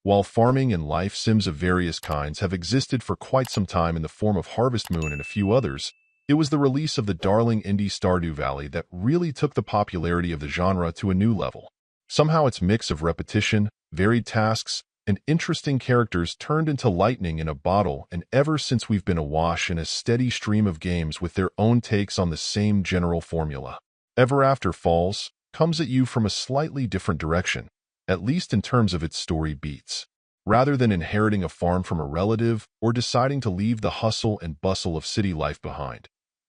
While farming and life sims of various kinds have existed for quite some time in the form of Harvest Moon and a few others, it was the release of the darling indie Stardew Valley that really took the popularity of the genre to a new level. Somehow its mix of repetition, varied tasks, and interesting characters turned into lightning in a bottle, and ever since we've been awash in a steady stream of games with their own takes on the same general formula. Everafter Falls comes at you from a slightly different direction, at least in terms of its story beats. Rather than inheriting a farm from a relative or deciding to leave the hustle and bustle of city life behind.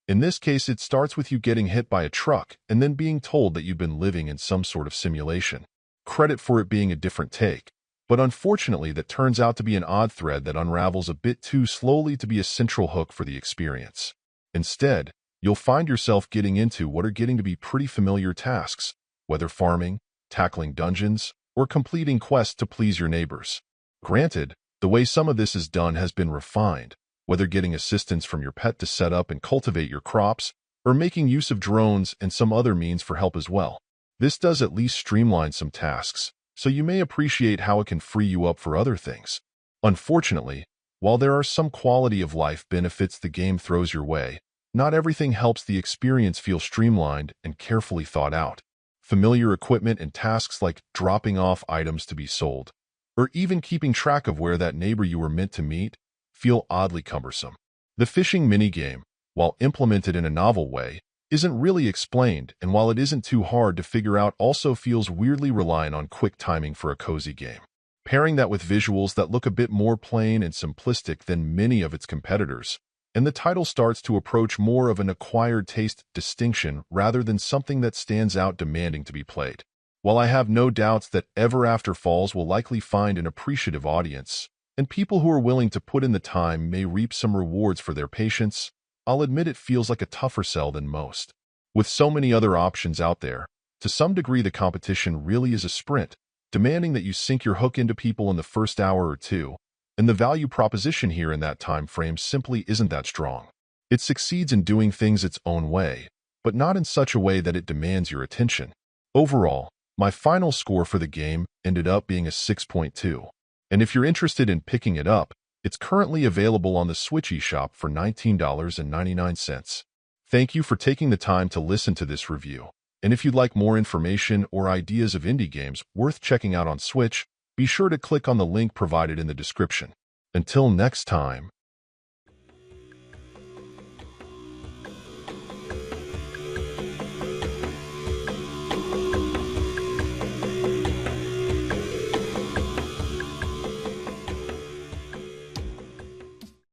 In this case, it starts with you getting hit by a truck and then being told that you've been living in some sort of simulation. Credit for it being a different take, but unfortunately that turns out to be an odd thread that unravels a bit too slowly to be a central hook for the experience. Instead, you'll find yourself getting into what are getting to be pretty familiar tasks, whether farming, tackling dungeons, or completing quests to please your neighbors. Granted, the way some of this is done has been refined, whether getting assistance from your pet to set up and cultivate your crops, or making use of drones and some other means for help as well. This does at least streamline some tasks, so you may appreciate how it can free you up for other things. Unfortunately, while there are some quality of life benefits the game throws your way, not everything helps the experience feel streamlined and carefully thought out. Familiar equipment and tasks like dropping off items to be sold, or even keeping track of where that neighbor you were meant to meet, feel oddly cumbersome. The fishing minigame, while implemented in a novel way, isn't really explained, and while it isn't too hard to figure out, also feels weirdly reliant on quick timing for a cozy game. Pairing that with visuals that look a bit more plain and simplistic than many of its competitors, and the title starts to approach more of an acquired taste distinction rather than something that stands out demanding to be played. While I have no doubts that Everafter Falls will likely find an appreciative audience, and people who are willing to put in the time may reap some rewards for their patience, I'll admit it feels like a tougher sell than most. With so many other options out there, to some degree the competition really is a sprint, demanding that you sink your hook into people in the first hour or two, and the value proposition here in that time frame simply isn't that strong. It succeeds in doing things its own way, but not in such a way that it demands your attention. Overall, my final score for the game ended up being a 6.2. And if you're interested in picking it up, it's currently available on the Switch eShop for $19.99. Thank you for taking the time to listen to this review. And if you'd like more information or ideas of indie games worth checking out on Switch, be sure to click on the link provided in the description. Until next time.